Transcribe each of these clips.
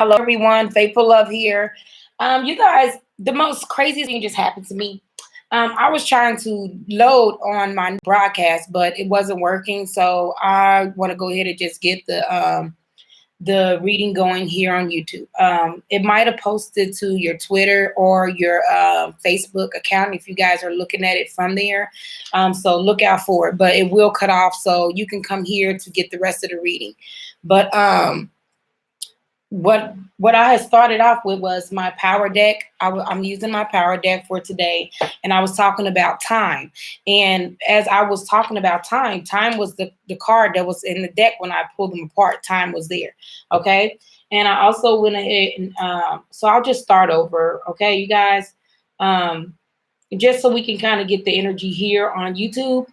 Hello, everyone. Faithful Love here. You guys, the most craziest thing just happened to me. I was trying to load on my broadcast, but it wasn't working. So I want to go ahead and just get the reading going here on YouTube. It might have posted to your Twitter or your Facebook account if you guys are looking at it from there. So look out for it, but it will cut off so you can come here to get the rest of the reading. But what I had started off with was my power deck. I'm using my power deck for today, and I was talking about time. And as I was talking about time, time was the card that was in the deck when I pulled them apart. Time was there, okay. And I also went ahead and so I'll just start over, okay, you guys, um, just so we can kind of get the energy here on YouTube.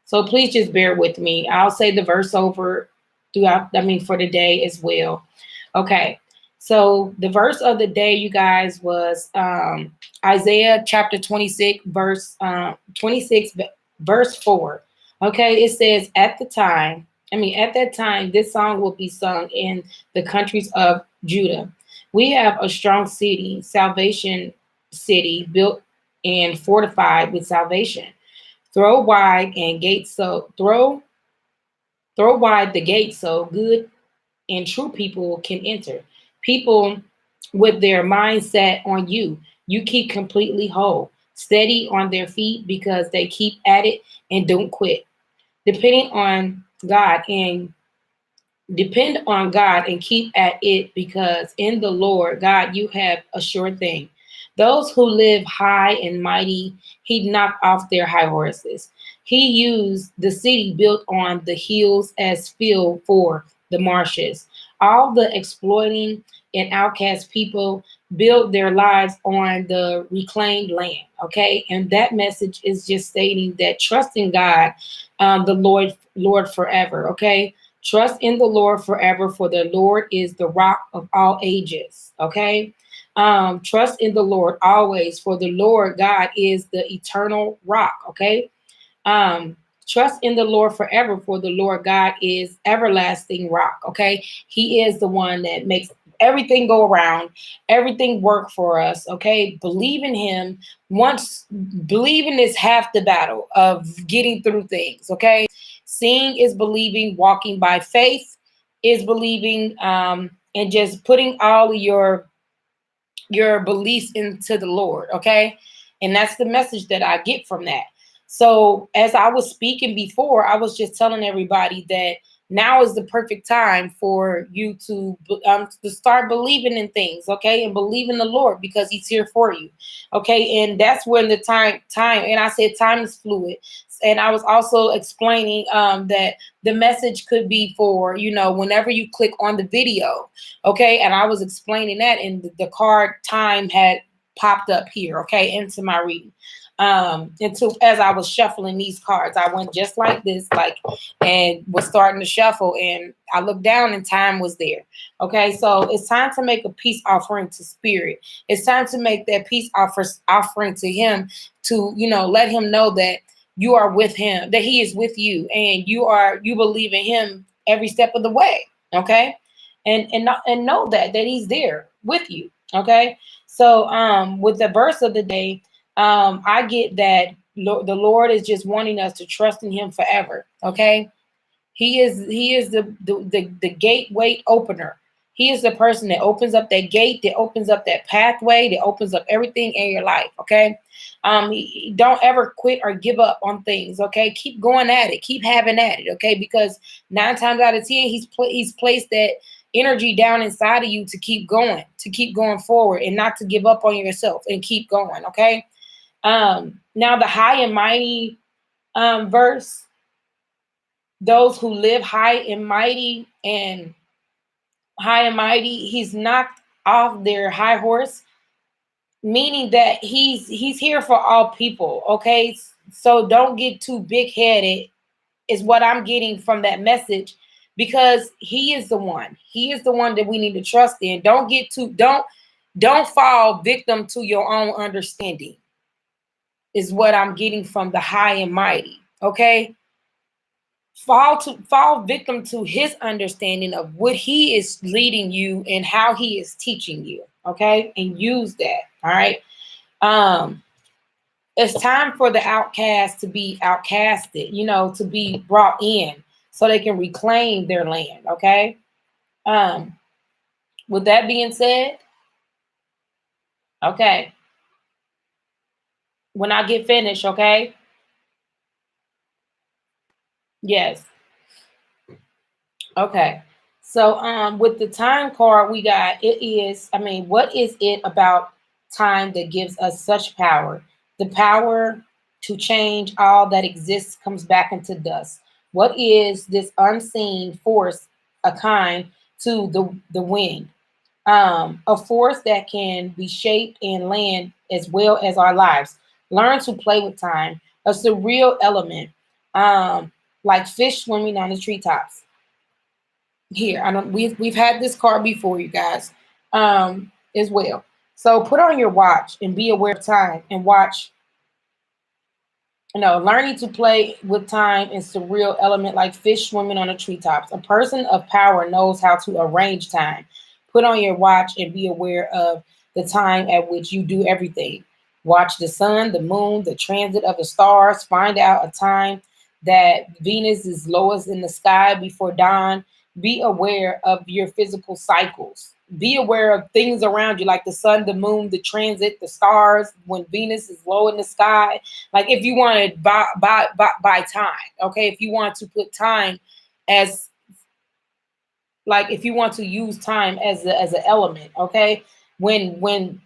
So please just bear with me. I'll say the verse over throughout. I mean, for the day as well. Okay, so the verse of the day, you guys, was Isaiah chapter 26, verse 4. Okay, it says, at that time, this song will be sung in the countries of Judah. We have a strong city, salvation city, built and fortified with salvation. Throw wide and gates so throw wide the gate so good and true people can enter. People with their mindset on you. You keep completely whole, steady on their feet because they keep at it and don't quit. Depending on God and Depend on God and keep at it because in the Lord God you have a sure thing. Those who live high and mighty, he knocked off their high horses. He used the city built on the hills as field for the marshes. All the exploiting and outcast people build their lives on the reclaimed land. Okay, and that message is just stating that trust in God, the Lord forever. Okay, trust in the Lord forever, for the Lord is the rock of all ages. Okay. Trust in the Lord always, for the Lord God is the eternal rock. Okay. Trust in the Lord forever, for the Lord God is everlasting rock. Okay. He is the one that makes everything go around, everything work for us. Okay. Believe in him. Once believing is half the battle of getting through things. Okay. Seeing is believing, walking by faith is believing, and just putting all of your beliefs into the Lord, okay? And that's the message that I get from that. So as I was speaking before, I was just telling everybody that now is the perfect time for you to start believing in things, okay, and believe in the Lord because He's here for you, okay. And that's when the time, and I said time is fluid, and I was also explaining that the message could be for whenever you click on the video, okay. And I was explaining that, and the card time had popped up here, okay, into my reading. And so as I was shuffling these cards, I went just like this, and was starting to shuffle, and I looked down and time was there. Okay, so it's time to make a peace offering to Spirit. It's time to make that peace offering to Him, to let Him know that you are with Him, that He is with you, and you believe in Him every step of the way. Okay, and know that He's there with you. Okay, so with the verse of the day, I get that the Lord is just wanting us to trust in Him forever. Okay, He is the gateway opener. He is the person that opens up that gate, that opens up that pathway, that opens up everything in your life. Okay, don't ever quit or give up on things. Okay, keep going at it, keep having at it. Okay, because 9 times out of 10, He's placed that energy down inside of you to keep going forward, and not to give up on yourself, and keep going. Okay. Now the high and mighty verse, those who live high and mighty, he's knocked off their high horse, meaning that he's here for all people. Okay, so don't get too big headed, is what I'm getting from that message, because he is the one that we need to trust in. Don't fall victim to your own understanding, is what I'm getting from the high and mighty. Okay, fall victim to his understanding of what he is leading you and how he is teaching you. Okay, and use that. All right. Um, it's time for the outcast to be outcasted, to be brought in so they can reclaim their land. Okay. Um, with that being said, okay, when I get finished, okay? Yes. Okay. So with the time card we got, what is it about time that gives us such power? The power to change all that exists comes back into dust. What is this unseen force, a kind to the wind? A force that can be shaped and land as well as our lives. Learn to play with time. A surreal element, like fish swimming on the treetops. Here, I don't. We've had this card before, you guys, as well. So put on your watch and be aware of time and watch. Learning to play with time is surreal element like fish swimming on the treetops. A person of power knows how to arrange time. Put on your watch and be aware of the time at which you do everything. Watch the sun, the moon, the transit of the stars. Find out a time that Venus is lowest in the sky before dawn. Be aware of your physical cycles. Be aware of things around you, like the sun, the moon, the transit, the stars, when Venus is low in the sky. Like if you want to buy time, okay? If you want to put time as, like, if you want to use time as an element, okay? When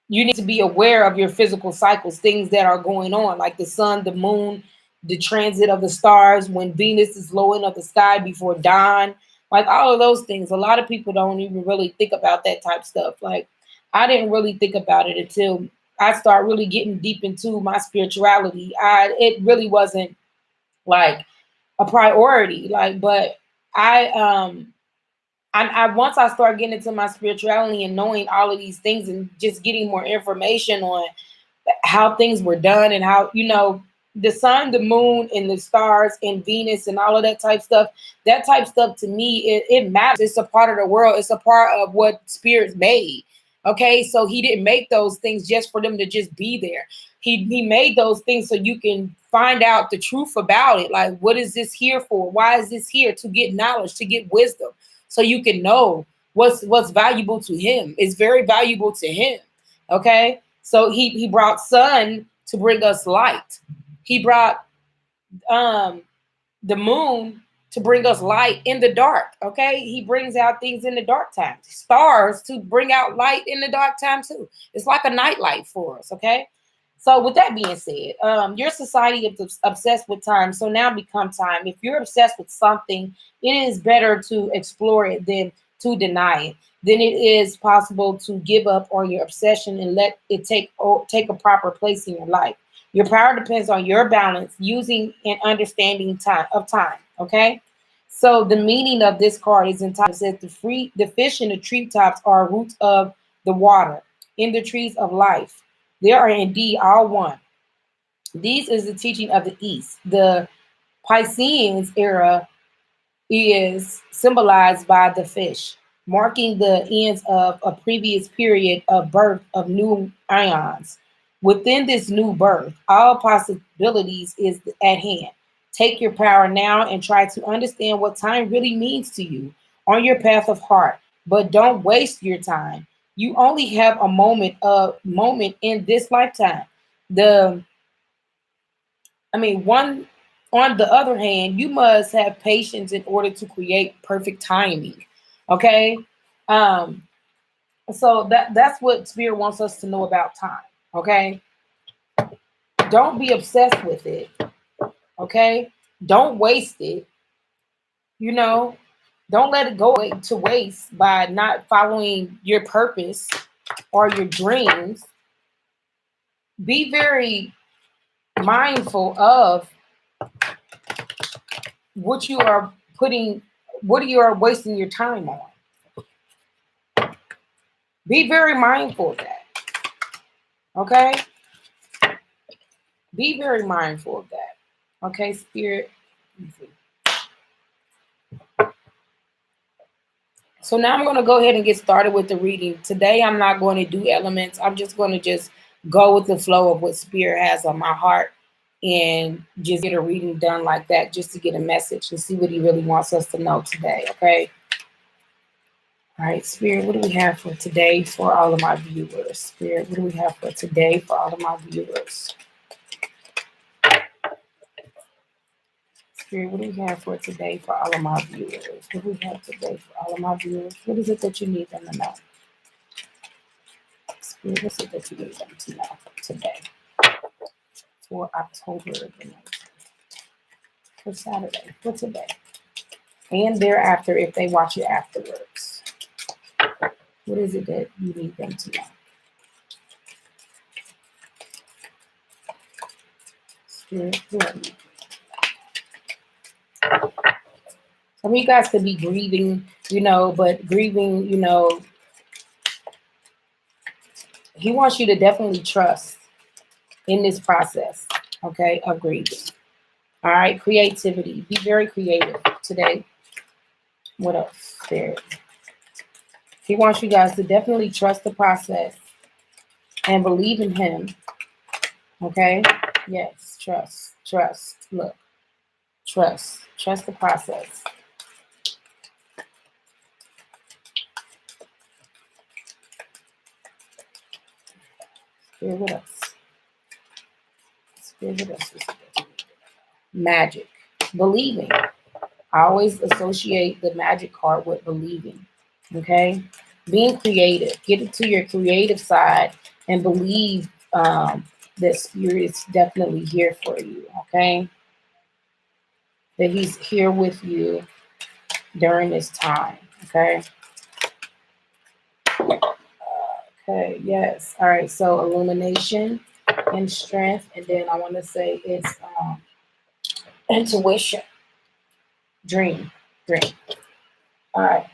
you need to be aware of your physical cycles, things that are going on, like the sun, the moon, the transit of the stars, when Venus is low in the sky before dawn, like all of those things. A lot of people don't even really think about that type of stuff. Like I didn't really think about it until I start really getting deep into my spirituality. It really wasn't like a priority. Like, but I once I start getting into my spirituality and knowing all of these things and just getting more information on how things were done and how, the sun, the moon, and the stars and Venus and all of that type stuff to me, it matters. It's a part of the world. It's a part of what spirits made. Okay. So he didn't make those things just for them to just be there. He made those things so you can find out the truth about it. Like, what is this here for? Why is this here? To get knowledge, to get wisdom, so you can know what's valuable to him. It's very valuable to him. Okay. So he brought sun to bring us light. He brought um the moon to bring us light in the dark. Okay. He brings out things in the dark times. Stars to bring out light in the dark time too. It's like a nightlight for us. Okay. So with that being said, your society is obsessed with time. So now become time. If you're obsessed with something, it is better to explore it than to deny it. Then it is possible to give up on your obsession and let it take a proper place in your life. Your power depends on your balance, using and understanding time. Okay. So the meaning of this card is entitled, says the fish in the treetops are roots of the water in the trees of life. They are indeed all one. These is the teaching of the East. The Piscean era is symbolized by the fish, marking the ends of a previous period of birth of new ions. Within this new birth, all possibilities is at hand. Take your power now and try to understand what time really means to you on your path of heart. But don't waste your time. You only have a moment in this lifetime. The one, on the other hand, you must have patience in order to create perfect timing. Okay. Um, so that's what Spirit wants us to know about time. Okay. Don't be obsessed with it. Okay. Don't waste it. You know, don't let it go to waste by not following your purpose or your dreams. Be very mindful of what you are putting, what you are wasting your time on. Be very mindful of that. Okay? Be very mindful of that. Okay, Spirit? Let me see. So now I'm going to go ahead and get started with the reading. Today, I'm not going to do elements. I'm just going to just go with the flow of what Spirit has on my heart and just get a reading done like that, just to get a message and see what he really wants us to know today, okay? All right, Spirit, what do we have for today for all of my viewers? Spirit, what do we have for today for all of my viewers? Spirit, what do we have for today for all of my viewers? What do we have today for all of my viewers? What is it that you need them to know? Spirit, what's it that you need them to know today for October the 19th? For Saturday, for today, and thereafter if they watch it afterwards? What is it that you need them to know? Spirit, who are you? Some of you guys could be grieving, but grieving, he wants you to definitely trust in this process, okay, of grieving. All right, creativity. Be very creative today. What else? There. He wants you guys to definitely trust the process and believe in him. Okay? Yes, trust. Look, trust the process. Spirit, what else? Spirit, what else? Magic. Believing. I always associate the magic card with believing. Okay? Being creative. Get into your creative side and believe that Spirit is definitely here for you. Okay? That he's here with you during this time. Okay? Okay, yes. All right, so illumination and strength. And then I want to say it's intuition. Dream. All right.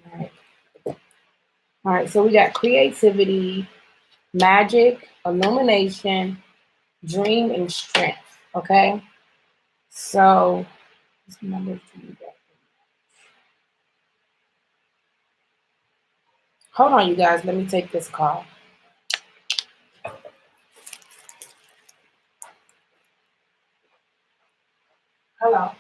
All right. All right, so we got creativity, magic, illumination, dream, and strength. Okay. So this number three. Hold on, you guys. Let me take this call. Hello.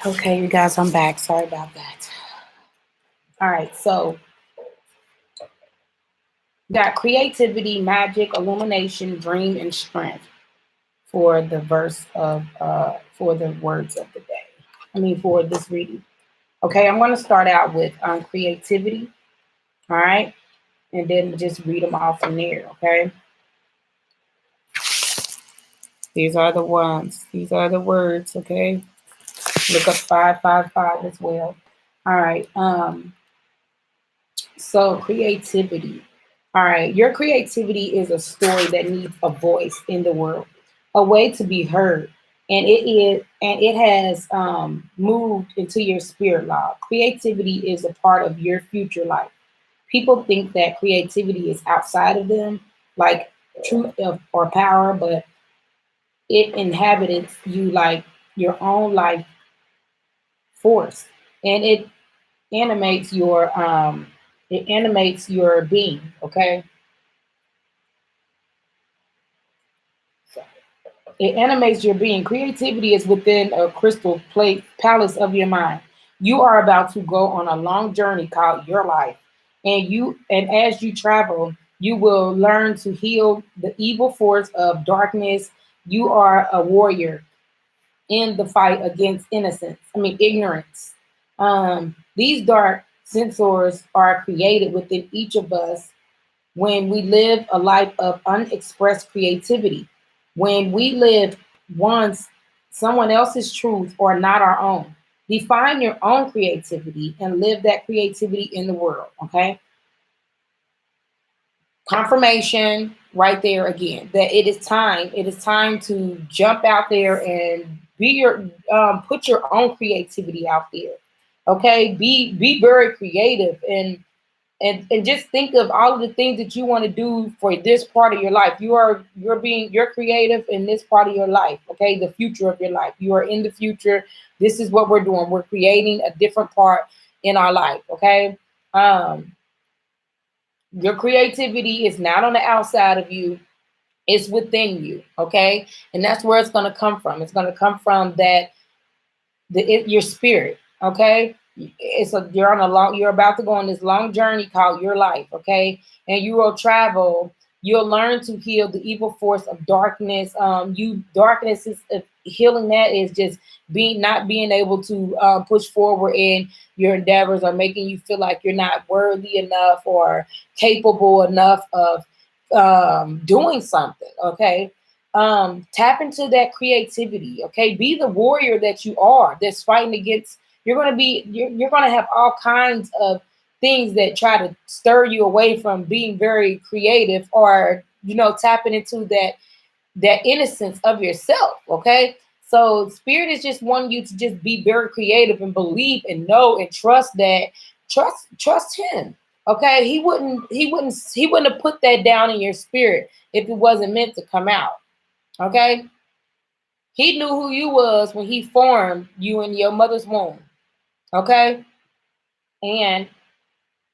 Okay, you guys, I'm back. Sorry about that. All right, so got creativity, magic, illumination, dream, and strength for the verse of for the words of the day. I mean, for this reading. Okay, I'm going to start out with creativity. All right, and then just read them off from there. Okay, these are the ones. These are the words. Okay, look up 555 as well. All right. So creativity. All right, your creativity is a story that needs a voice in the world, a way to be heard, and it has moved into your spirit log. Creativity is a part of your future life. People think that creativity is outside of them, like or power, but it inhabits you like your own life force, and animates your it animates your being. Okay, so it animates your being. Creativity is within a crystal plate palace of your mind. You are about to go on a long journey called your life, and as you travel, you will learn to heal the evil force of darkness. You are a warrior in the fight against innocence. I mean ignorance. These dark sensors are created within each of us when we live a life of unexpressed creativity, when we live once someone else's truth or not our own. Define your own creativity and live that creativity in the world. Okay. Confirmation right there again that it is time to jump out there and be your put your own creativity out there. Okay, be very creative and just think of all of the things that you want to do for this part of your life. You're creative in this part of your life. Okay, the future of your life, you are in the future. This is what we're doing. We're creating a different part in our life. Okay. um your creativity is not on the outside of you, it's within you. Okay, and that's where it's going to come from. It's going to come from that your spirit. Okay, you're about to go on this long journey called your life. Okay, and you will travel. You'll learn to heal the evil force of darkness. You darkness is healing. That is just being not being able to push forward in your endeavors, or making you feel like you're not worthy enough or capable enough of doing something. Okay, tap into that creativity. Okay, be the warrior that you are, that's fighting against. You're going to have all kinds of things that try to stir you away from being very creative, or tapping into that innocence of yourself. Okay, so spirit is just wanting you to just be very creative and believe and know and trust him. Okay, he wouldn't have put that down in your spirit if it wasn't meant to come out. Okay, he knew who you was when he formed you in your mother's womb. Okay, and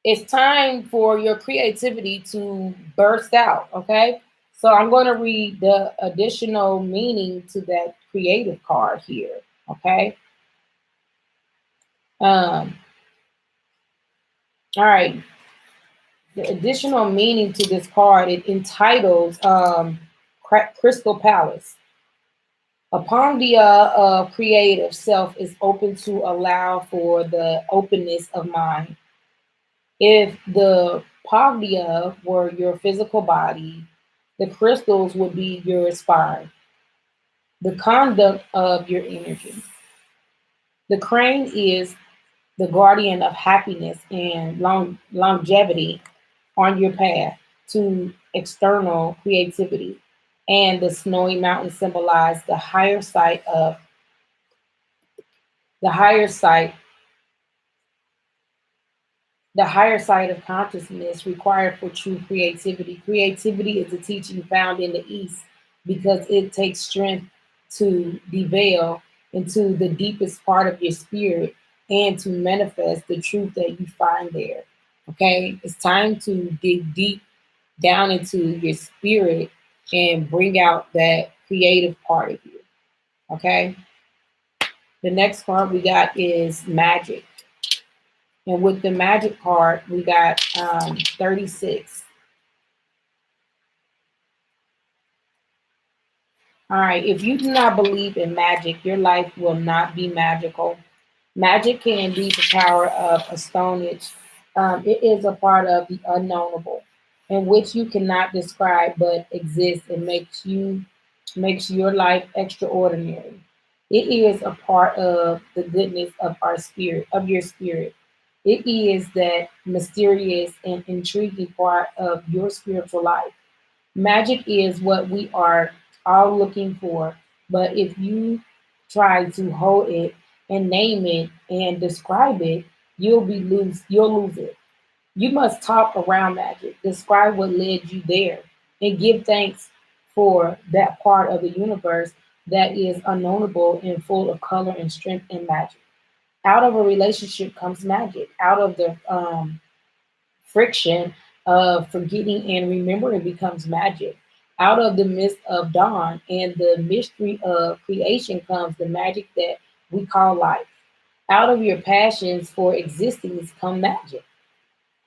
it's time for your creativity to burst out. Okay, so I'm going to read the additional meaning to that creative card here. Okay, um all right, the additional meaning to this card, it entitles Crystal Palace. Upon the creative self is open to allow for the openness of mind. If the paglia were your physical body, the crystals would be your spine, the conduct of your energy. The crane is the guardian of happiness and longevity on your path to external creativity. And the snowy mountain symbolize the higher sight the higher side of consciousness required for true creativity. Creativity is a teaching found in the East because it takes strength to deveil into the deepest part of your spirit and to manifest the truth that you find there. Okay, it's time to dig deep down into your spirit and bring out that creative part of you. Okay, The next card we got is magic. And with the magic card, we got 36. All right, if you do not believe in magic, your life will not be magical. Magic can be the power of astonage. It is a part of the unknowable, in which you cannot describe but exists and makes your life extraordinary. It is a part of the goodness of our spirit, of your spirit. It is that mysterious and intriguing part of your spiritual life. Magic is what we are all looking for, but if you try to hold it and name it and describe it, you'll lose it. You must talk around magic, describe what led you there, and give thanks for that part of the universe that is unknowable and full of color and strength and magic. Out of a relationship comes magic. Out of the friction of forgetting and remembering becomes magic. Out of the mist of dawn and the mystery of creation comes the magic that we call life. Out of your passions for existence come magic.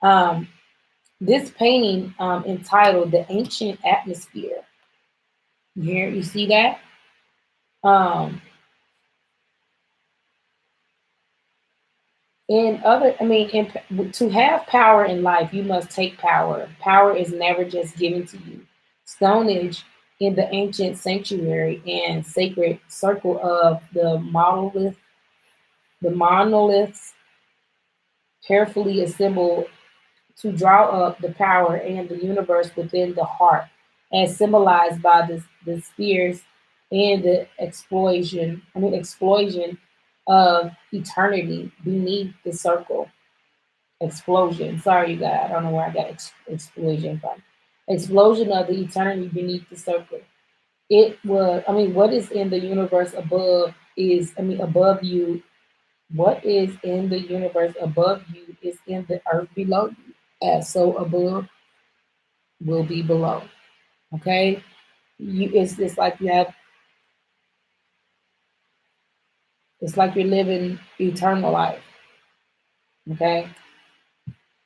Um, this painting entitled "The Ancient Atmosphere." Here, you see that? Um, In other, I mean, to have power in life, you must take power. Power is never just given to you. Stonehenge in the ancient sanctuary and sacred circle of the monoliths carefully assembled to draw up the power and the universe within the heart, as symbolized by the spears and the explosion of eternity beneath the circle. Explosion. Sorry, you guys. I don't know where I got explosion from. Explosion of the eternity beneath the circle. It was. I mean, what is in the universe above is. I mean, above you. What is in the universe above you is in the earth below you. As so above will be below. Okay. It's like you have. It's like you're living eternal life. Okay.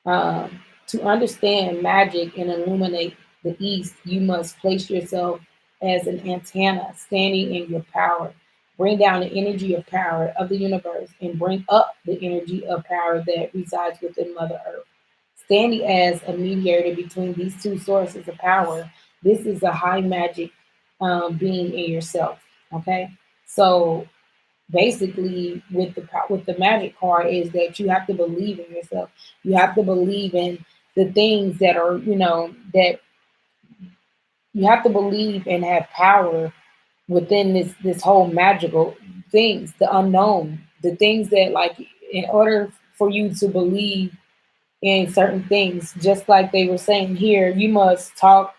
To understand magic and illuminate the East, you must place yourself as an antenna standing in your power. Bring down the energy of power of the universe and bring up the energy of power that resides within Mother Earth. Standing as a mediator between these two sources of power, this is a high magic being in yourself. Okay, so basically with the magic card is that you have to believe in yourself. You have to believe in the things that are, that you have to believe and have power within this whole magical things, the unknown, the things that, like, in order for you to believe in certain things, just like they were saying here, you must talk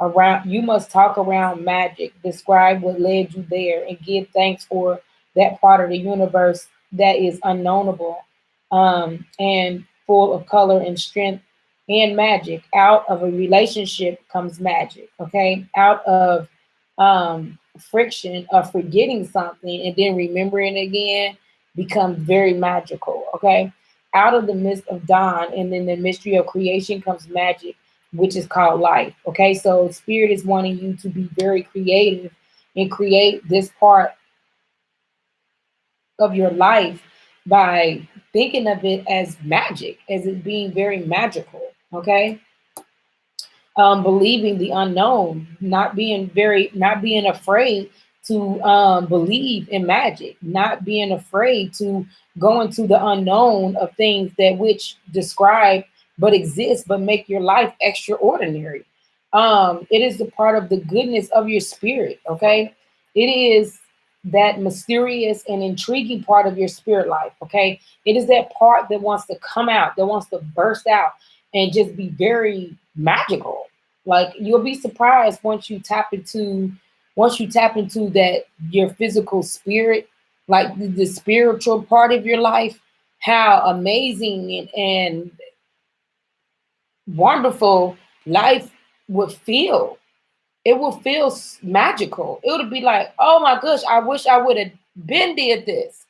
around magic, describe what led you there, and give thanks for that part of the universe that is unknowable, and full of color and strength and magic. Out of a relationship comes magic. Okay, out of friction of forgetting something and then remembering again becomes very magical. Okay, out of the midst of dawn and then the mystery of creation comes magic, which is called life. Okay, so spirit is wanting you to be very creative and create this part of your life by thinking of it as magic, as it being very magical. Okay, believing the unknown, not being afraid to believe in magic, not being afraid to go into the unknown of things that which describe but exist but make your life extraordinary. It is the part of the goodness of your spirit. Okay, it is that mysterious and intriguing part of your spirit life. Okay, it is that part that wants to come out, that wants to burst out and just be very magical. Like, you'll be surprised once you tap into that your physical spirit, like the spiritual part of your life, how amazing and wonderful life would feel. It will feel magical. It would be like, oh my gosh, I wish I would have been did this.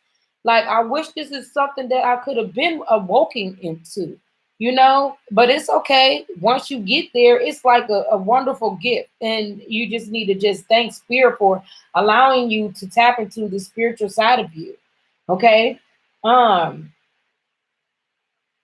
Like, I wish this is something that I could have been awoken into, you know, but it's okay. Once you get there, it's like a wonderful gift. And you just need to just thank Spirit for allowing you to tap into the spiritual side of you. Okay. Um,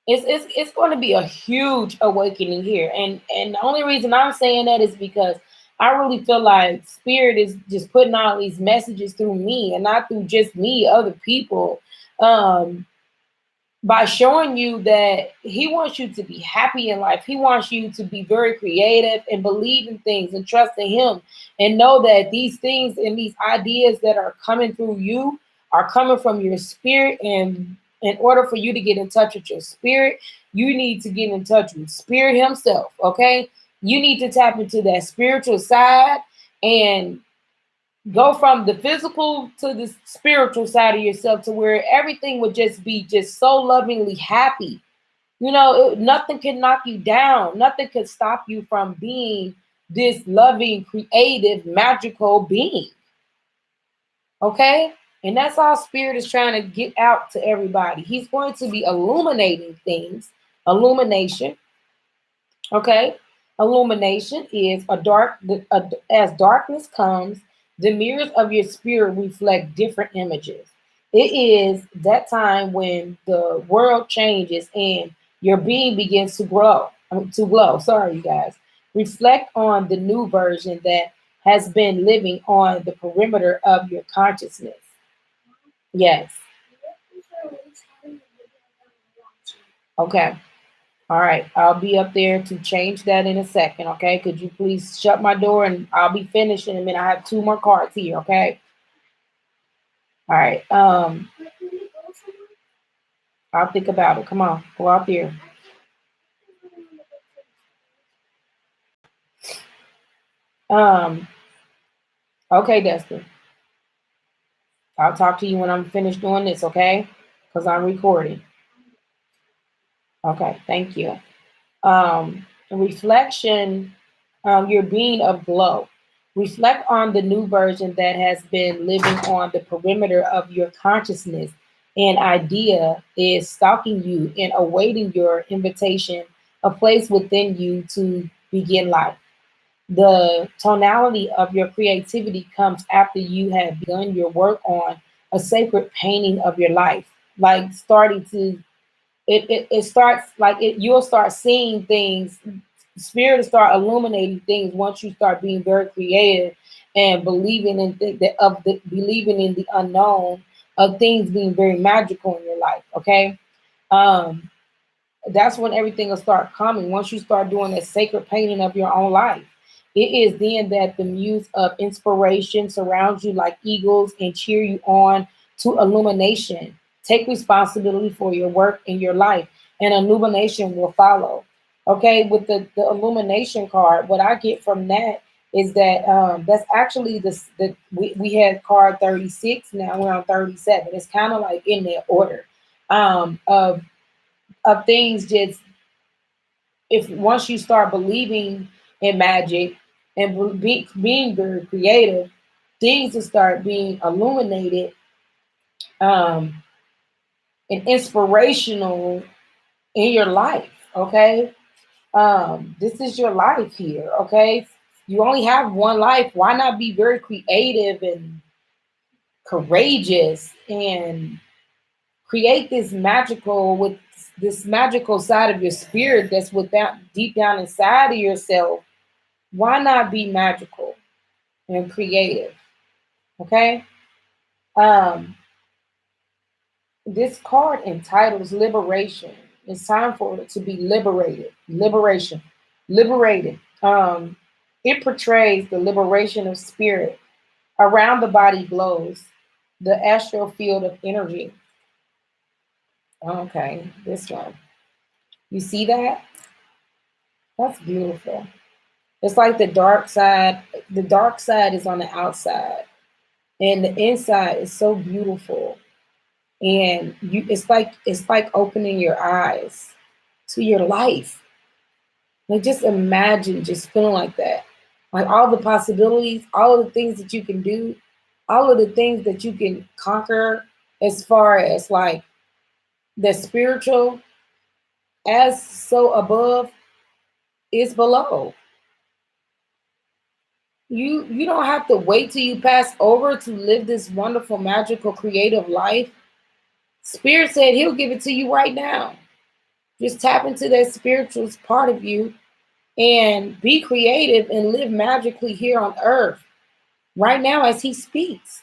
it's going to be a huge awakening here, and the only reason I'm saying that is because I really feel like Spirit is just putting all these messages through me, and not through just me, other people, um by showing you that he wants you to be happy in life. He wants you to be very creative and believe in things and trust in him, and know that these things and these ideas that are coming through you are coming from your spirit. And in order for you to get in touch with your spirit, you need to get in touch with Spirit himself. Okay, you need to tap into that spiritual side and go from the physical to the spiritual side of yourself, to where everything would just be just so lovingly happy. You know, nothing can knock you down. Nothing can stop you from being this loving, creative, magical being. Okay? And that's all Spirit is trying to get out to everybody. He's going to be illuminating things. Illumination. Okay? Illumination is as darkness comes, the mirrors of your spirit reflect different images. It is that time when the world changes and your being begins to grow, to glow. Sorry, you guys. Reflect on the new version that has been living on the perimeter of your consciousness. Yes. Okay. All right, I'll be up there to change that in a second, okay? Could you please shut my door, and I'll be finished in a minute. I have two more cards here, okay? All right. I'll think about it. Come on, go out there. Um, okay, Dustin. I'll talk to you when I'm finished doing this, okay? Because I'm recording. Okay, thank you. Reflection, your being of glow. Reflect on the new version that has been living on the perimeter of your consciousness. An idea is stalking you and awaiting your invitation, a place within you to begin life. The tonality of your creativity comes after you have begun your work on a sacred painting of your life, like starting to it starts like it you'll start seeing things. Spirit will start illuminating things once you start being very creative and believing in believing in the unknown, of things being very magical in your life. Okay. um that's when everything will start coming. Once you start doing a sacred painting of your own life, it is then that the muse of inspiration surrounds you like eagles and cheer you on to illumination. Take responsibility for your work in your life, and illumination will follow. Okay, with the illumination card, what I get from that is that that's actually we had card 36, now we're on 37. It's kind of like in their order of things. Just if once you start believing in magic and being very creative, things will start being illuminated um, and inspirational in your life. Okay, this is your life here. Okay, you only have one life. Why not be very creative and courageous and create this magical side of your spirit that's without deep down inside of yourself? Why not be magical and creative? Okay. Um, this card entitles liberation. It's time for it to be liberated. Liberation. Liberated. It portrays the liberation of spirit. Around the body glows the astral field of energy. Okay, this one. You see that? That's beautiful. It's like the dark side. The dark side is on the outside, and the inside is so beautiful. And it's like opening your eyes to your life. Like, just imagine just feeling like that. Like all the possibilities, all of the things that you can do, all of the things that you can conquer. as far as like the spiritual, as so above is below. You don't have to wait till you pass over to live this wonderful, magical, creative life. Spirit said he'll give it to you right now. Just tap into that spiritual part of you and be creative and live magically here on earth right now as he speaks.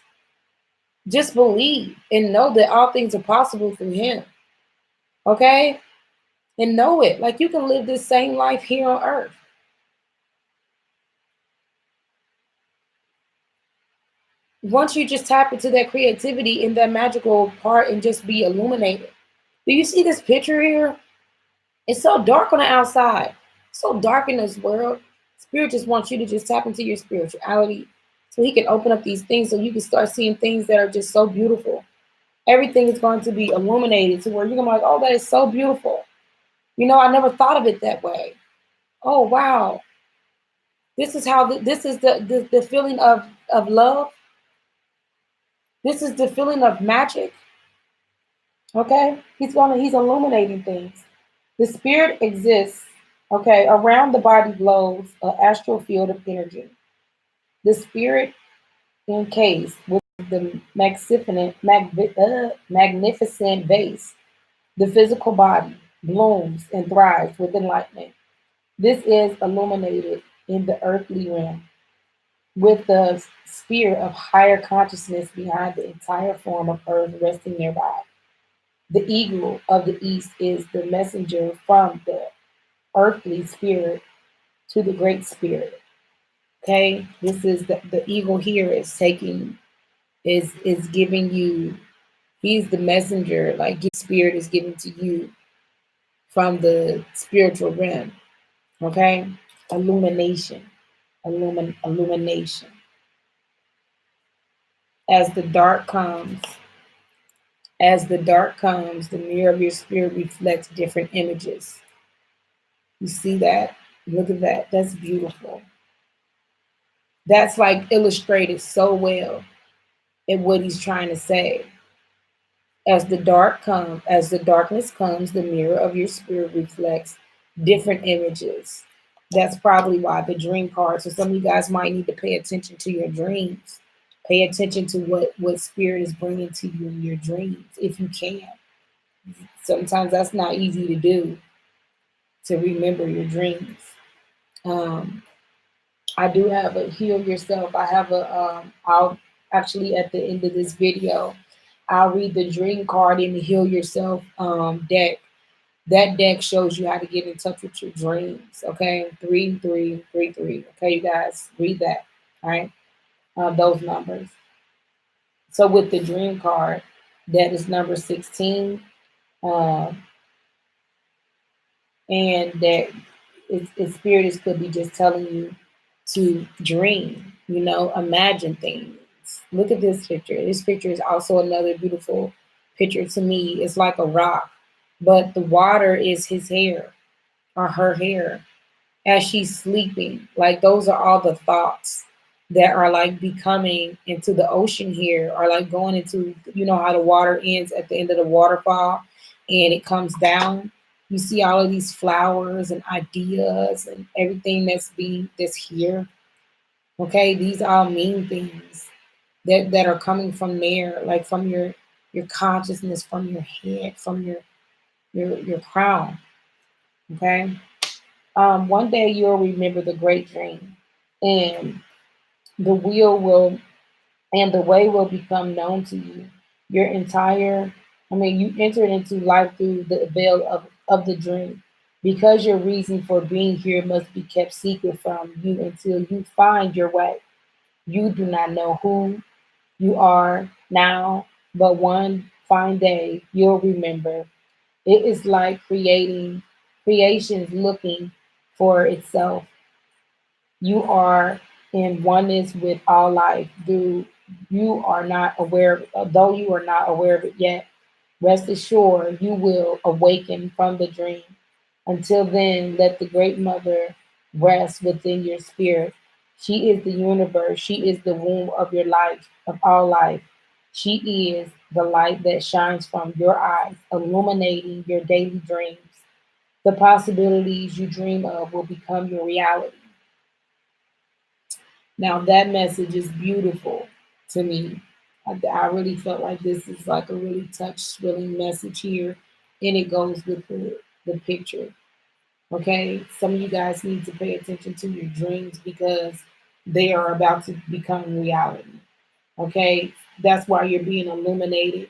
Just believe and know that all things are possible through him. Okay? And know it. Like you can live this same life here on earth. Once you just tap into that creativity in that magical part and just be illuminated. Do you see this picture here? It's so dark on the outside, so dark in this world. Spirit just wants you to just tap into your spirituality so he can open up these things so you can start seeing things that are just so beautiful. Everything is going to be illuminated to where you're gonna be like, oh, that is so beautiful. You know, I never thought of it that way. Oh, wow. This is how, this is the feeling of love. This is the feeling of magic. Okay? He's illuminating things. The spirit exists, okay, around the body glows an astral field of energy. The spirit encased with the magnificent vase. The physical body blooms and thrives with enlightenment. This is illuminated in the earthly realm with the spirit of higher consciousness behind the entire form of earth resting nearby. The eagle of the east is the messenger from the earthly spirit to the great spirit. Okay, this is the eagle here is taking is giving you. He's the messenger, like spirit is given to you from the spiritual realm. Okay, illumination, illumination. As the dark comes, as the dark comes, the mirror of your spirit reflects different images. You see that? Look at that. That's beautiful. That's like illustrated so well in what he's trying to say. As the darkness comes, the mirror of your spirit reflects different images. That's probably why the dream card. So some of you guys might need to pay attention to your dreams. Pay attention to what spirit is bringing to you in your dreams, if you can. Sometimes that's not easy to do, to remember your dreams. I do have a heal yourself. I have I'll actually at the end of this video, I'll read the dream card in the heal yourself deck. That deck shows you how to get in touch with your dreams. Okay, 3333. Okay, you guys read that. All right, those numbers. So with the dream card, that is number 16, and that its spirit is could be just telling you to dream. You know, imagine things. Look at this picture. This picture is also another beautiful picture to me. It's like a rock, but the water is his hair or her hair as she's sleeping. Like those are all the thoughts that are like becoming into the ocean here, or like going into, you know how the water ends at the end of the waterfall and it comes down. You see all of these flowers and ideas and everything that's here. Okay, these all mean things that are coming from there, like from your consciousness, from your head, from your crown. Okay. One day you'll remember the great dream, and the wheel will and the way will become known to you. Your entire, you entered into life through the veil of the dream. Because your reason for being here must be kept secret from you until you find your way. You do not know who you are now, but one fine day you'll remember. It is like creations looking for itself. You are in oneness with all life. You are not aware, though you are not aware of it yet. Rest assured, you will awaken from the dream. Until then, let the Great Mother rest within your spirit. She is the universe. She is the womb of your life, of all life. She is the light that shines from your eyes, illuminating your daily dreams. The possibilities you dream of will become your reality. Now, that message is beautiful to me. I really felt like this is like a really touch, thrilling message here, and it goes with the picture. Okay, some of you guys need to pay attention to your dreams because they are about to become reality. Okay, that's why you're being illuminated,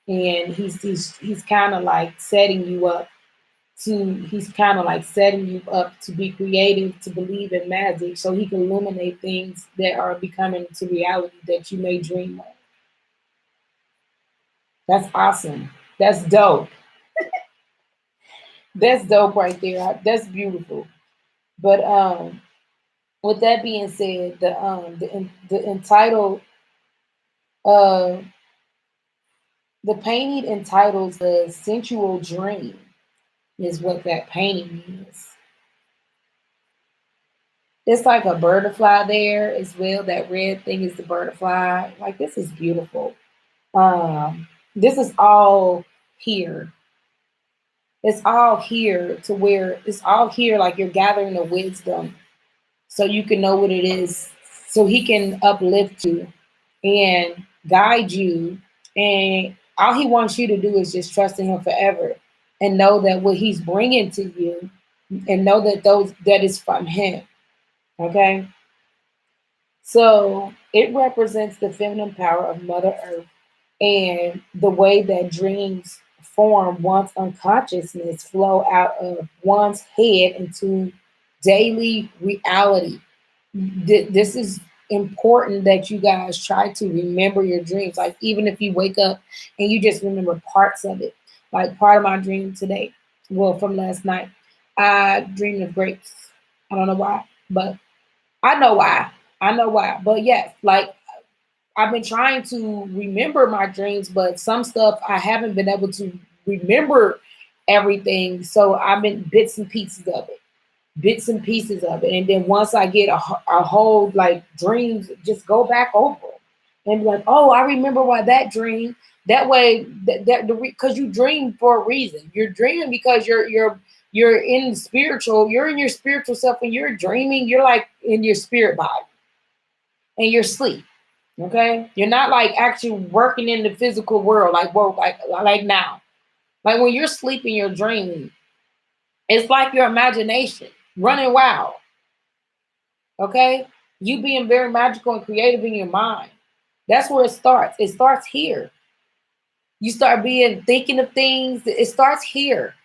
and he's kind of like setting you up he's kind of like setting you up to be creative, to believe in magic, so he can illuminate things that are becoming to reality that you may dream of. That's awesome. That's dope. That's dope right there. That's beautiful. But with that being said, the entitled uh the painting entitled "The Sensual Dream" is what that painting is. It's like a butterfly there as well. That red thing is the butterfly. Like, this is beautiful. This is all here. It's all here to where it's all here, like you're gathering the wisdom so you can know what it is, so he can uplift you and guide you. And all he wants you to do is just trust in him forever and know that what he's bringing to you, and know that that is from him. Okay. So it represents the feminine power of Mother Earth and the way that dreams form once unconsciousness flow out of one's head into daily reality. This is important that you guys try to remember your dreams. Like, even if you wake up and you just remember parts of it, like part of my dream today, well, from last night, I dreamed of grapes. I don't know why, but I know why. I know why. But yes, like, I've been trying to remember my dreams, but some stuff I haven't been able to remember everything. So I've been bits and pieces of it. And then once I get a whole like dreams, just go back over 'em and be like, oh, I remember why that dream. That way, because you dream for a reason. You're dreaming because you're in spiritual. You're in your spiritual self. When you're dreaming, you're like in your spirit body and you're asleep. Okay, you're not like actually working in the physical world, like work, like now. Like when you're sleeping, you're dreaming. It's like your imagination running wild. Okay, you being very magical and creative in your mind. That's where it starts. It starts here. You start being thinking of things. It starts here.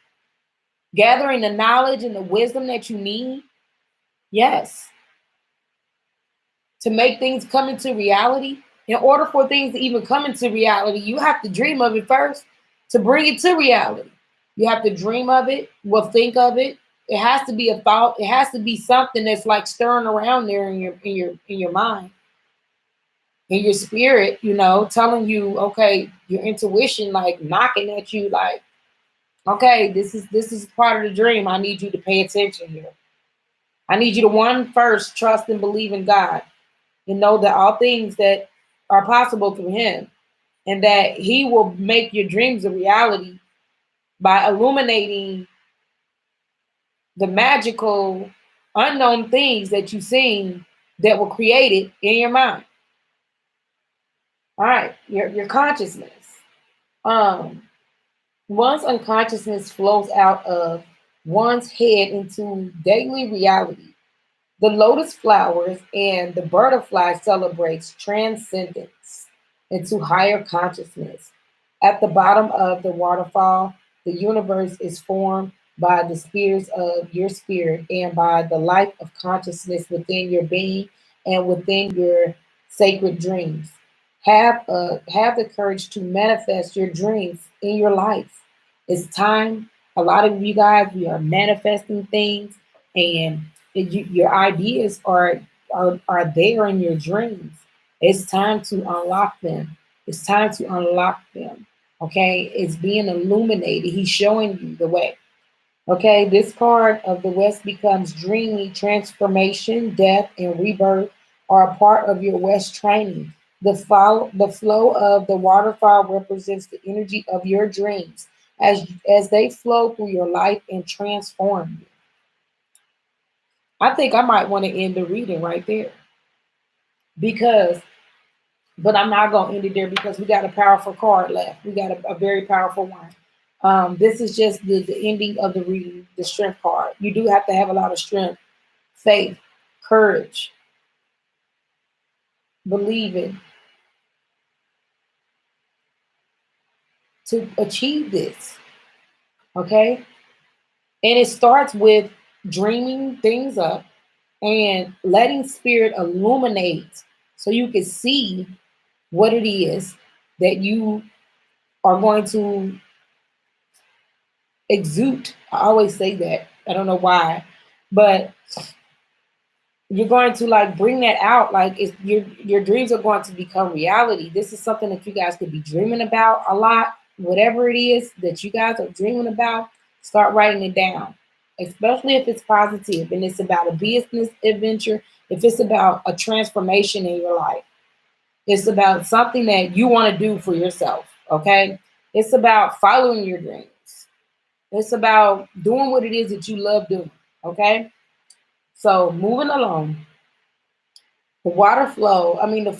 Gathering the knowledge and the wisdom that you need. Yes, to make things come into reality. In order for things to even come into reality, you have to dream of it first to bring it to reality. You have to dream of it, well, think of it. It has to be a thought. It has to be something that's like stirring around there in your mind, in your spirit, telling you, okay, your intuition like knocking at you like, okay, this is part of the dream. I need you to pay attention here. I need you to one first trust and believe in God and know that all things that are possible through him, and that he will make your dreams a reality by illuminating the magical unknown things that you've seen that were created in your mind. All right, your consciousness. Um, One's unconsciousness flows out of one's head into daily reality. The lotus flowers and the butterfly celebrates transcendence into higher consciousness. At the bottom of the waterfall, the universe is formed by the spheres of your spirit and by the light of consciousness within your being and within your sacred dreams. Have the courage to manifest your dreams in your life. It's time. A lot of you guys, we are manifesting things, and your ideas are there in your dreams. It's time to unlock them. It's time to unlock them. Okay, it's being illuminated. He's showing you the way. Okay, this card of the West becomes dreamy. Transformation, death, and rebirth are a part of your West training. The flow of the waterfall represents the energy of your dreams as they flow through your life and transform you. I think I might want to end the reading right there because, but I'm not going to end it there because we got a powerful card left. We got a very powerful one. This is just the ending of the reading, the strength card. You do have to have a lot of strength, faith, courage, believing to achieve this. Okay. And it starts with dreaming things up and letting spirit illuminate so you can see what it is that you are going to exude. I always say that. I don't know why, but you're going to like bring that out. Like if your dreams are going to become reality. This is something that you guys could be dreaming about a lot. Whatever it is that you guys are dreaming about, start writing it down. Especially if it's positive and it's about a business adventure, if it's about a transformation in your life. It's about something that you want to do for yourself. Okay. It's about following your dreams. It's about doing what it is that you love doing. Okay. So moving along, the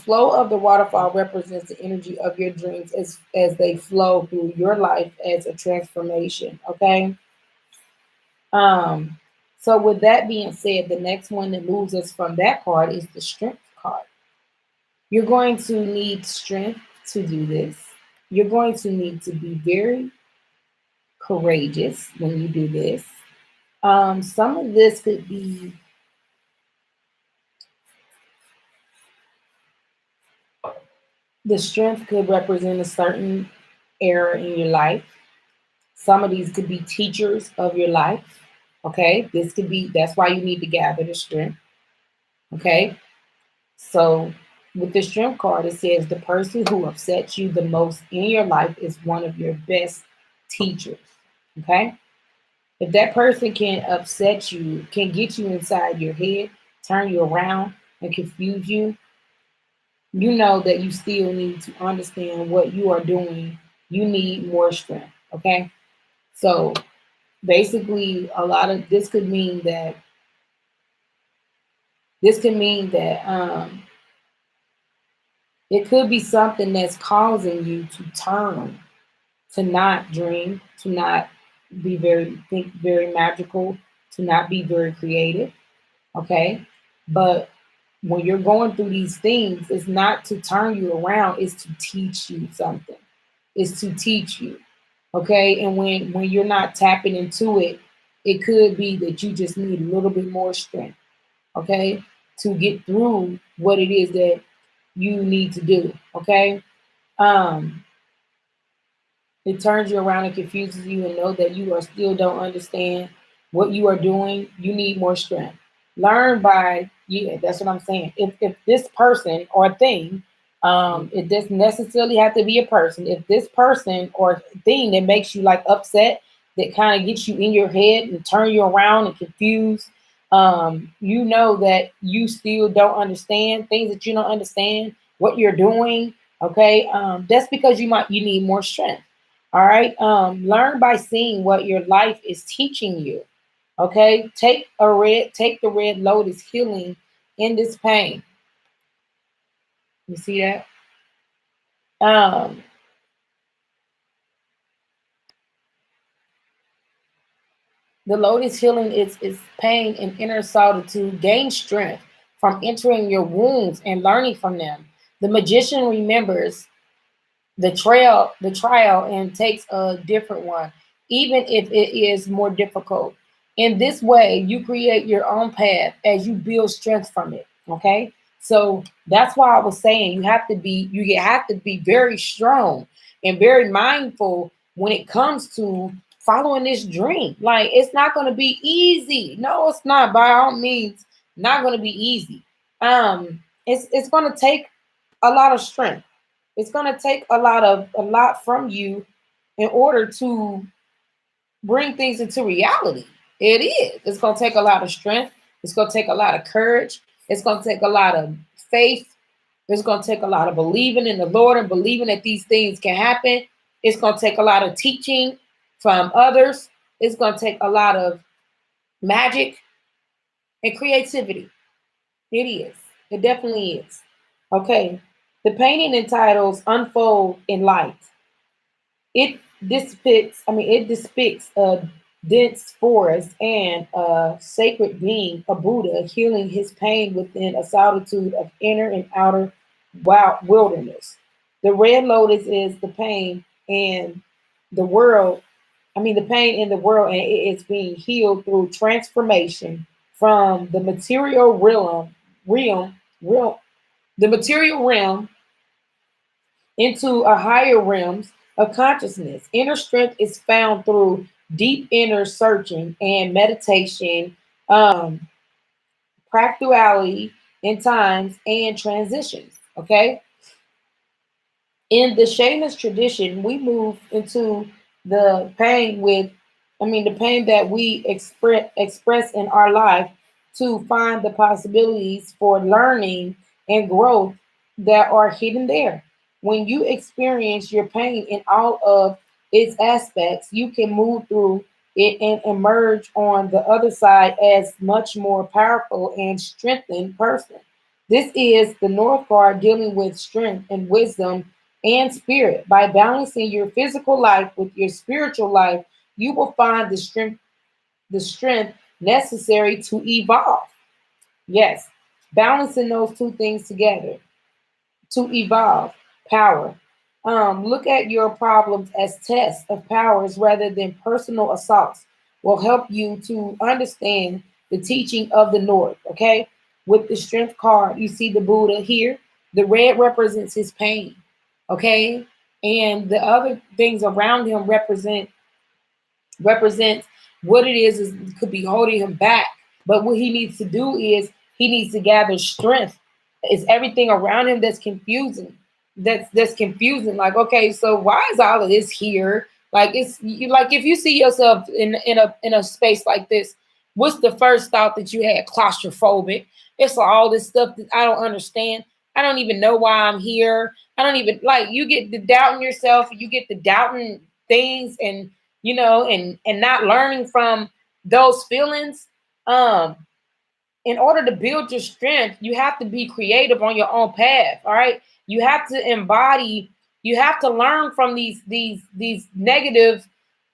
flow of the waterfall represents the energy of your dreams as they flow through your life as a transformation. Okay. Um, so with that being said, the next one that moves us from that card is the strength card. You're going to need strength to do this. You're going to need to be very courageous when you do this. Some of this could be the strength could represent a certain era in your life. Some of these could be teachers of your life. Okay. That's why you need to gather the strength. Okay. So with the strength card, it says the person who upsets you the most in your life is one of your best teachers. Okay. If that person can upset you, can get you inside your head, turn you around, and confuse you, you know that you still need to understand what you are doing. You need more strength. Okay. So basically, a lot of this could mean that it could be something that's causing you to turn, to not dream, to not think very magical, to not be very creative. Okay. But when you're going through these things, it's not to turn you around, it's to teach you something. It's to teach you. Okay. And when you're not tapping into it, it could be that you just need a little bit more strength, okay, to get through what it is that you need to do. Okay. Um, it turns you around and confuses you and know that you are still don't understand what you are doing. You need more strength. Learn by, yeah, that's what I'm saying. If this person or thing, it doesn't necessarily have to be a person. If this person or thing that makes you like upset, that kind of gets you in your head and turn you around and confused, you know that you still don't understand things that you don't understand what you're doing. Okay. That's because you need more strength. All right. Learn by seeing what your life is teaching you. Okay. Take the red lotus healing in this pain. You see that? Um, the lotus healing is pain and inner solitude. Gain strength from entering your wounds and learning from them. The magician remembers the trial and takes a different one, even if it is more difficult. In this way, you create your own path as you build strength from it. Okay. So that's why I was saying you have to be very strong and very mindful when it comes to following this dream. Like it's not gonna be easy. No, it's not by all means not gonna be easy. It's gonna take a lot of strength. It's going to take a lot from you in order to bring things into reality. It is. It's going to take a lot of strength. It's going to take a lot of courage. It's going to take a lot of faith. It's going to take a lot of believing in the Lord and believing that these things can happen. It's going to take a lot of teaching from others. It's going to take a lot of magic and creativity. It is. It definitely is. Okay. The painting entitles Unfold in Light. It depicts a dense forest and a sacred being, a Buddha, healing his pain within a solitude of inner and outer wilderness. The red lotus is the pain and the world, the pain in the world, and it's being healed through transformation from the material realm, the material realm into a higher realms of consciousness. Inner strength is found through deep inner searching and meditation, um, practicality in times and transitions. Okay. In the shaman's tradition, we move into the pain the pain that we express in our life to find the possibilities for learning and growth that are hidden there. When you experience your pain in all of its aspects, you can move through it and emerge on the other side as much more powerful and strengthened person. This is the North Card dealing with strength and wisdom and spirit. By balancing your physical life with your spiritual life, you will find the strength necessary to evolve. Yes, balancing those two things together to evolve power. Look at your problems as tests of powers rather than personal assaults. Will help you to understand the teaching of the North. Okay, with the strength card, you see the Buddha here. The red represents his pain. Okay, and the other things around him represents what it is could be holding him back. But what he needs to do is he needs to gather strength. It's everything around him that's confusing. That's confusing. Like, okay, so why is all of this here? Like it's you like if you see yourself in a space like this, what's the first thought that you had? Claustrophobic. It's all this stuff that I don't understand. I don't even know why I'm here. I don't even like you get the doubting yourself, you get the doubting things and and not learning from those feelings. um in order to build your strength, you have to be creative on your own path. All right, you have to embody, you have to learn from these negative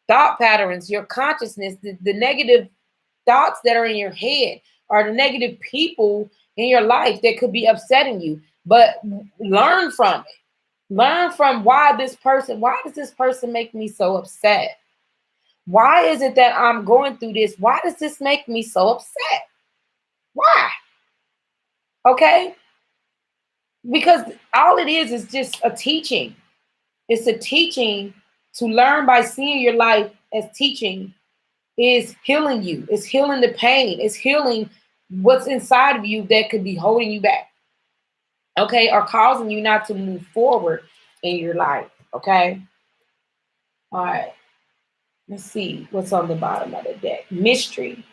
thought patterns, your consciousness, the negative thoughts that are in your head, or the negative people in your life that could be upsetting you. But learn from it. Learn from why does this person make me so upset? Why is it that I'm going through this? Why does this make me so upset? Why? Okay? Because all it is just a teaching. It's a teaching to learn by seeing your life as teaching is healing you. It's healing the pain. It's healing what's inside of you that could be holding you back. Okay? Or causing you not to move forward in your life. Okay? All right. Let's see what's on the bottom of the deck. Mystery.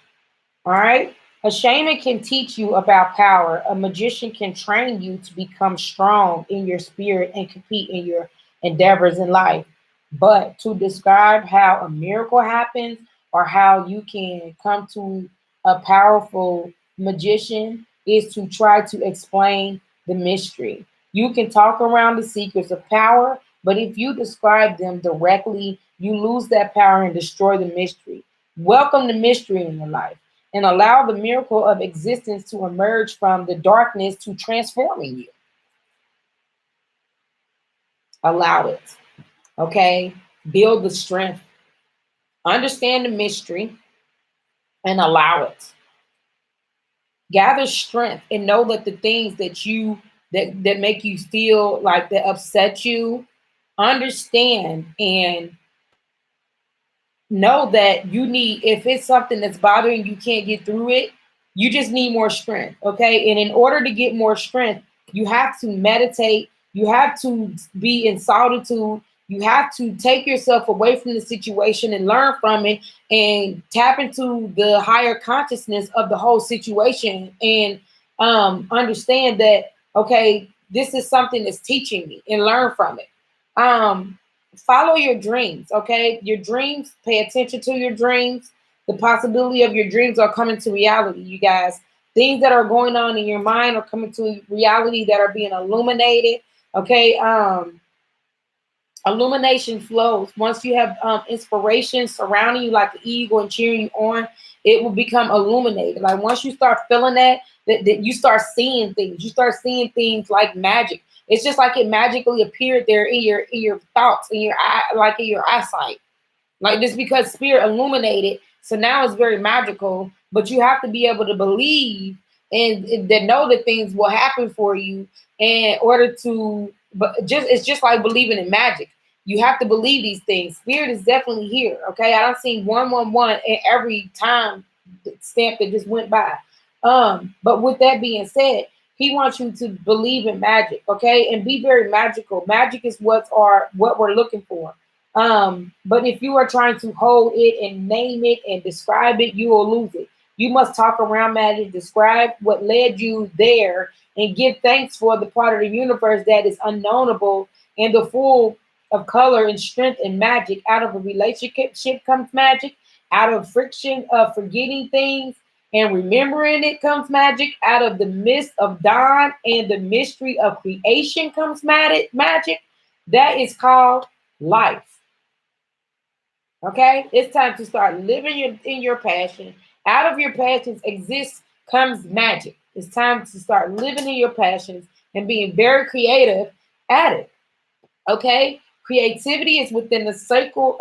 All right. A shaman can teach you about power. A magician can train you to become strong in your spirit and compete in your endeavors in life. But to describe how a miracle happens or how you can come to a powerful magician is to try to explain the mystery. You can talk around the secrets of power, but if you describe them directly, you lose that power and destroy the mystery. Welcome the mystery in your life and allow the miracle of existence to emerge from the darkness to transforming you. Allow it. Okay? Build the strength. Understand the mystery and allow it. Gather strength and know that the things that make you feel like that upset you, understand and know that you need, if it's something that's bothering you, can't get through it, you just need more strength. Okay, and in order to get more strength, you have to meditate, you have to be in solitude, you have to take yourself away from the situation and learn from it and tap into the higher consciousness of the whole situation and understand that, okay, this is something that's teaching me, and learn from it. Um, Follow your dreams, okay? Your dreams, pay attention to your dreams. The possibility of your dreams are coming to reality, you guys. Things that are going on in your mind are coming to reality, that are being illuminated, okay? Illumination flows. Once you have inspiration surrounding you like an eagle and cheering you on, it will become illuminated. Like once you start feeling that you start seeing things. You start seeing things like magic. It's just like it magically appeared there in your thoughts, in your eye, like in your eyesight. Like just because spirit illuminated, so now it's very magical. But you have to be able to believe and that know that things will happen for you in order to. But just it's just like believing in magic. You have to believe these things. Spirit is definitely here. Okay, I don't see 111 in every time stamp that just went by. But with that being said, he wants you to believe in magic, okay, and be very magical. Magic is what we're looking for. But if you are trying to hold it and name it and describe it, you will lose it. You must talk around magic, describe what led you there, and give thanks for the part of the universe that is unknowable and the full of color and strength and magic. Out of a relationship comes magic. Out of friction of forgetting things and remembering it comes magic. Out of the mist of dawn and the mystery of creation comes magic. That is called life. Okay, it's time to start living in your passion. Out of your passions exists comes magic. It's time to start living in your passions and being very creative at it. Okay, creativity is within the cycle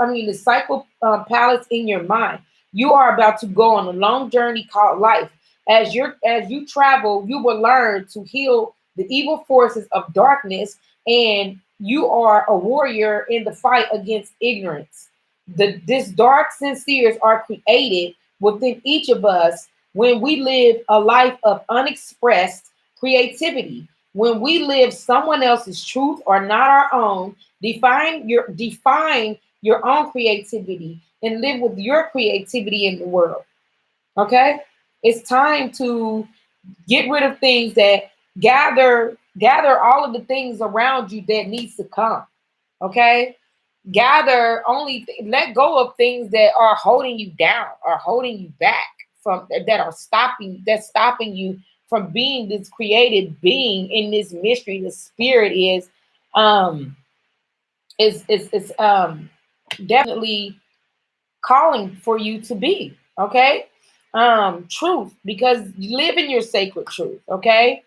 palace in your mind. You are about to go on a long journey called life. As you travel, you will learn to heal the evil forces of darkness, and you are a warrior in the fight against ignorance. This dark sincere are created within each of us when we live a life of unexpressed creativity. When we live someone else's truth or not our own, define your own creativity and live with your creativity in the world. Okay? It's time to get rid of things that gather all of the things around you that needs to come. Okay? Gather only let go of things that are holding you down or holding you back from that are stopping you from being this created being in this mystery. The spirit um is definitely calling for you to be. Okay, truth, because you live in your sacred truth. Okay.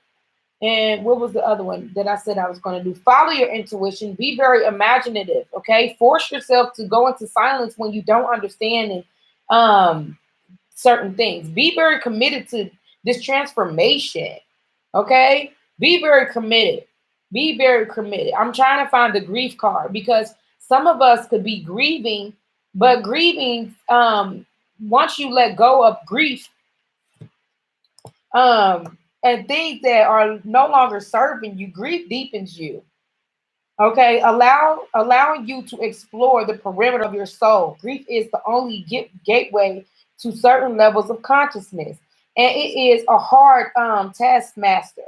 And what was the other one that I said I was going to do? Follow your intuition. Be very imaginative. Okay. Force yourself to go into silence when you don't understand and certain things. Be very committed to this transformation. Okay. Be very committed. Be very committed. I'm trying to find the grief card because some of us could be grieving, but grieving, once you let go of grief, and things that are no longer serving you, grief deepens you. Okay, allowing you to explore the perimeter of your soul. Grief is the only gateway to certain levels of consciousness, and it is a hard taskmaster.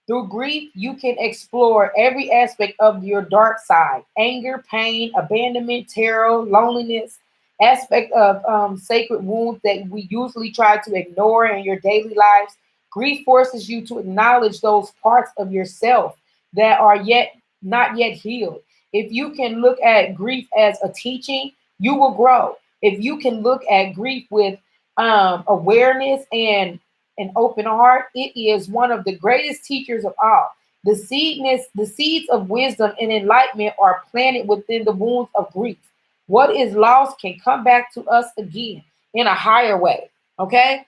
Through grief, you can explore every aspect of your dark side: anger, pain, abandonment, terror, loneliness, aspect of sacred wounds that we usually try to ignore in your daily lives. Grief forces you to acknowledge those parts of yourself that are yet not yet healed. If you can look at grief as a teaching, you will grow. If you can look at grief with awareness and an open heart, it is one of the greatest teachers of all. The seeds of wisdom and enlightenment are planted within the wounds of grief. What is lost can come back to us again in a higher way. Okay?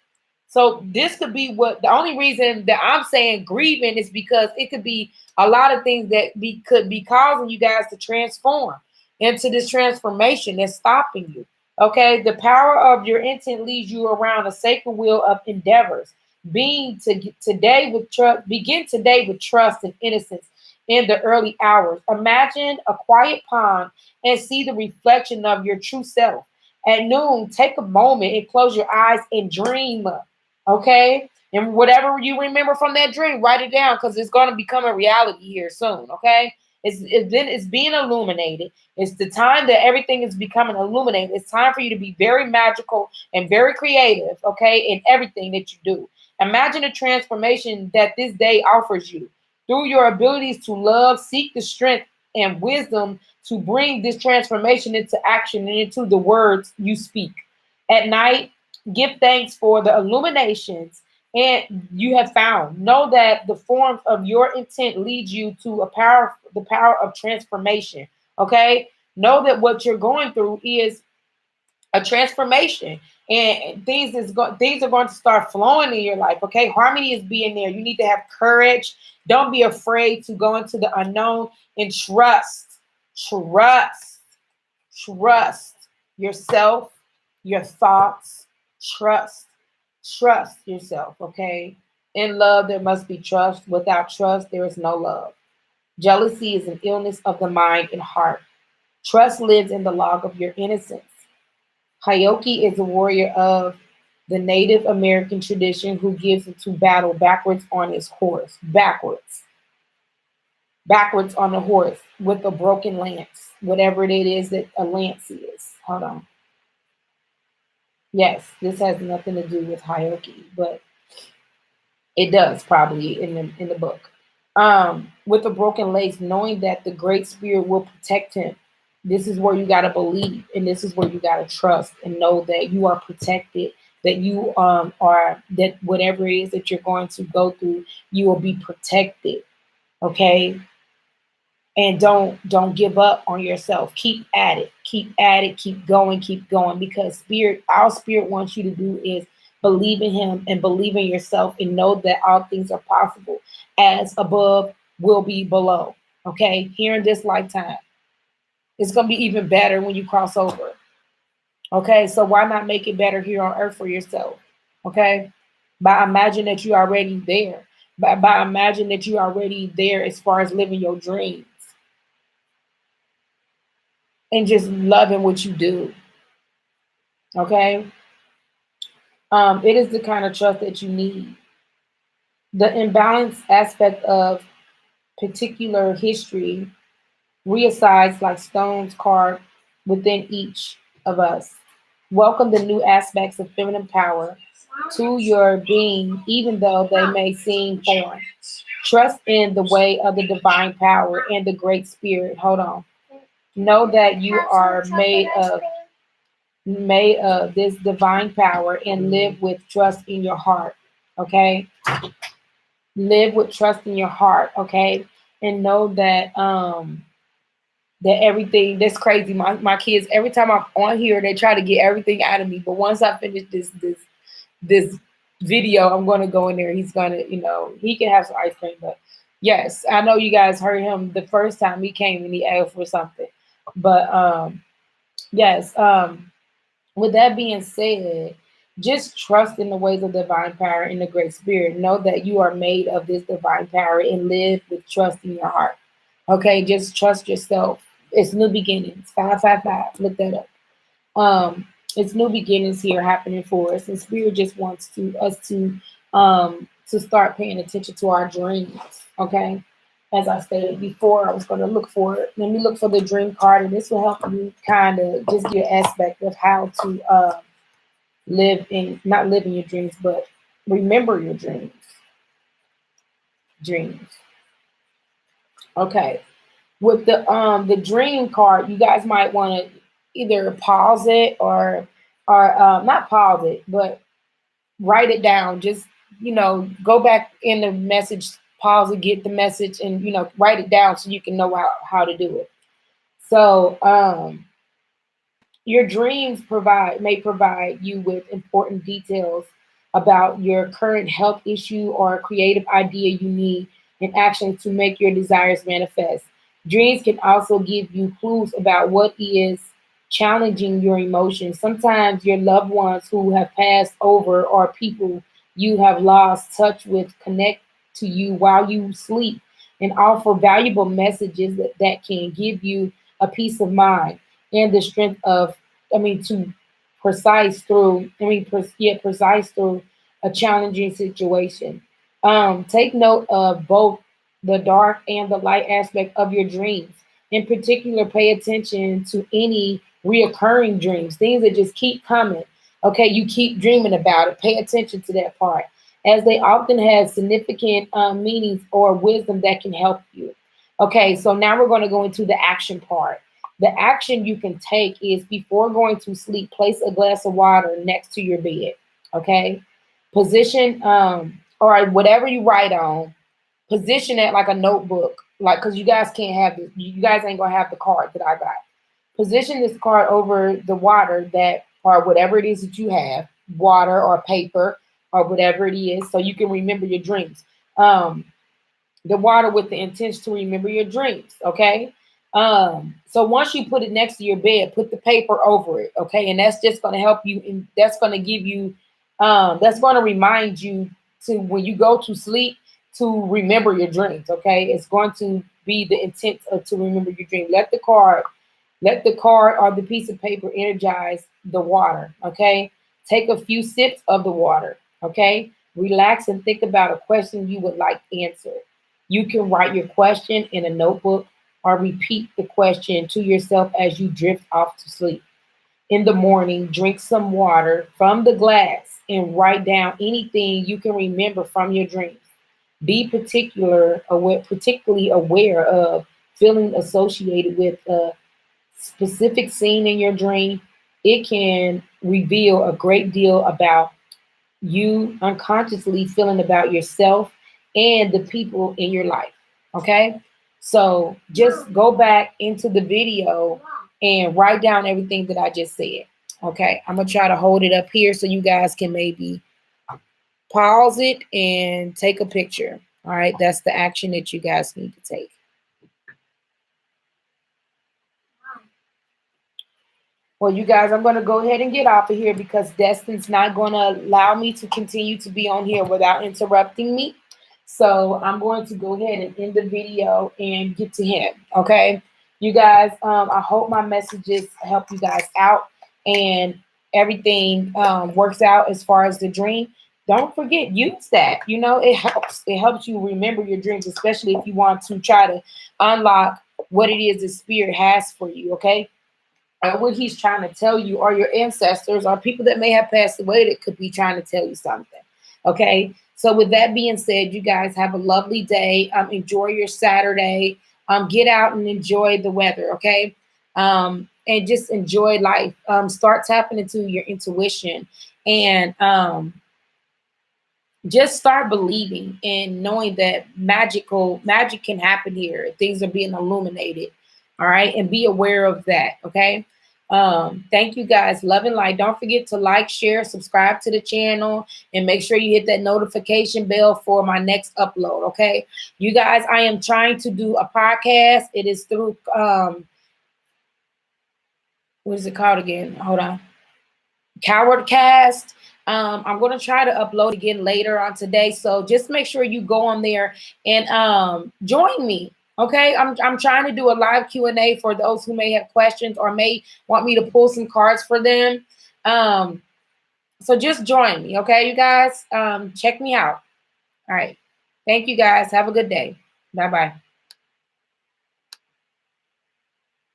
So this could be what the only reason that I'm saying grieving is because it could be a lot of things that could be causing you guys to transform into this transformation that's stopping you. Okay, the power of your intent leads you around a sacred wheel of endeavors. Begin today with trust and innocence in the early hours. Imagine a quiet pond and see the reflection of your true self. At noon, take a moment and close your eyes and dream. Okay, And whatever you remember from that dream, write it down because it's going to become a reality here soon. Okay. Then it's being illuminated. It's the time that everything is becoming illuminated. It's time for you to be very magical and very creative, okay, in everything that you do. Imagine the transformation that this day offers you through your abilities to love, seek the strength and wisdom to bring this transformation into action and into the words you speak. At night, give thanks for the illuminations and you have found. Know that the forms of your intent leads you to the power of transformation. Okay. Know that what you're going through is a transformation, and things are going to start flowing in your life. Okay, harmony is being there. You need to have courage. Don't be afraid to go into the unknown and trust, trust yourself, your thoughts. Trust, trust yourself. Okay, in love there must be trust. Without trust there is no love. Jealousy is an illness of the mind and heart. Trust lives in the log of your innocence. Hayoki is a warrior of the Native American tradition who gives into battle backwards on his horse, backwards on the horse with a broken lance, whatever it is that a lance is. Hold on. Yes, this has nothing to do with Hayoki, but it does probably in the book. With a broken legs, knowing that the Great Spirit will protect him. This is where you gotta believe, and this is where you gotta trust and know that you are protected, that you are that whatever it is that you're going to go through, you will be protected. Okay, and don't give up on yourself. Keep at it, keep going, because our spirit wants you to do is believe in him and believe in yourself and know that all things are possible. As above will be below. Okay, here in this lifetime, it's going to be even better when you cross over. Okay, so why not make it better here on earth for yourself? Okay, by imagine that you are already there, by imagine that you are already there as far as living your dreams and just loving what you do. Okay, it is the kind of trust that you need. The imbalanced aspect of particular history resides like stones carved within each of us. Welcome the new aspects of feminine power to your being, even though they may seem foreign. Trust in the way of the divine power and the great spirit. Hold on. Know that you are made of this divine power and live with trust in your heart. Okay? Live with trust in your heart, okay? And know that everything that's crazy. My kids, every time I'm on here, they try to get everything out of me. But once I finish this video, I'm gonna go in there. He's gonna, he can have some ice cream. But yes, I know you guys heard him the first time he came and he asked for something. But yes, with that being said, just trust in the ways of divine power and the great spirit. Know that you are made of this divine power and live with trust in your heart. Okay, just trust yourself. It's new beginnings. 555. Look that up. It's new beginnings here happening for us, and spirit just wants to start paying attention to our dreams. Okay. As I stated before, I was going to look for it. Let me look for the dream card, and this will help you kind of just get an aspect of how to not live in your dreams, but remember your dreams. Dreams. Okay. With the dream card, you guys might want to either pause it or not pause it, but write it down. Just go back in the message, pause it, get the message, and write it down so you can know how to do it. So your dreams may provide you with important details about your current health issue or a creative idea you need in action to make your desires manifest. Dreams can also give you clues about what is challenging your emotions. Sometimes your loved ones who have passed over or people you have lost touch with connect to you while you sleep and offer valuable messages that can give you a peace of mind and the strength of, to precise through, precise through a challenging situation. Take note of both the dark and the light aspect of your dreams. In particular, pay attention to any reoccurring dreams, things that just keep coming. Okay, you keep dreaming about it. Pay attention to that part, as they often have significant meanings or wisdom that can help you. Okay, so now we're going to go into the action part. The action you can take is before going to sleep, place a glass of water next to your bed. Okay, position or whatever you write on, position it like a notebook, like, because you guys can't have this, you guys ain't gonna have the card that I got. Position this card over the water that, or whatever it is that you have, water or paper or whatever it is, so you can remember your dreams. The water with the intention to remember your dreams. Okay. So once you put it next to your bed, put the paper over it. Okay. And that's just going to help you. And that's going to give you, that's going to remind you to, when you go to sleep, to remember your dreams. Okay. It's going to be the intent to remember your dream. Let the card or the piece of paper energize the water. Okay. Take a few sips of the water. Okay. Relax and think about a question you would like answered. You can write your question in a notebook or repeat the question to yourself as you drift off to sleep. In the morning, drink some water from the glass and write down anything you can remember from your dreams. Be particularly aware of feeling associated with a specific scene in your dream. It can reveal a great deal about you unconsciously feeling about yourself and the people in your life. Okay. So just go back into the video and write down everything that I just said. Okay. I'm going to try to hold it up here so you guys can maybe pause it and take a picture. All right. That's the action that you guys need to take. Well, you guys, I'm going to go ahead and get off of here because Destin's not going to allow me to continue to be on here without interrupting me. So I'm going to go ahead and end the video and get to him. Okay. You guys, I hope my messages help you guys out and everything works out as far as the dream. Don't forget, use that. You know, it helps. It helps you remember your dreams, especially if you want to try to unlock what it is the spirit has for you. Okay. What he's trying to tell you, or your ancestors, or people that may have passed away that could be trying to tell you something. Okay. So with that being said, you guys have a lovely day. Enjoy your Saturday. Get out and enjoy the weather. Okay. And just enjoy life. Start tapping into your intuition and just start believing and knowing that magic can happen here. Things are being illuminated. All right. And be aware of that. Okay. Thank you guys. Love and light. Don't forget to like, share, subscribe to the channel, and make sure you hit that notification bell for my next upload. Okay. You guys, I am trying to do a podcast. It is through, what is it called again? Hold on. Cowardcast. I'm going to try to upload again later on today. So just make sure you go on there and join me. Okay, I'm trying to do a live Q&A for those who may have questions or may want me to pull some cards for them. So just join me, okay, you guys? Check me out. All right. Thank you guys. Have a good day. Bye-bye.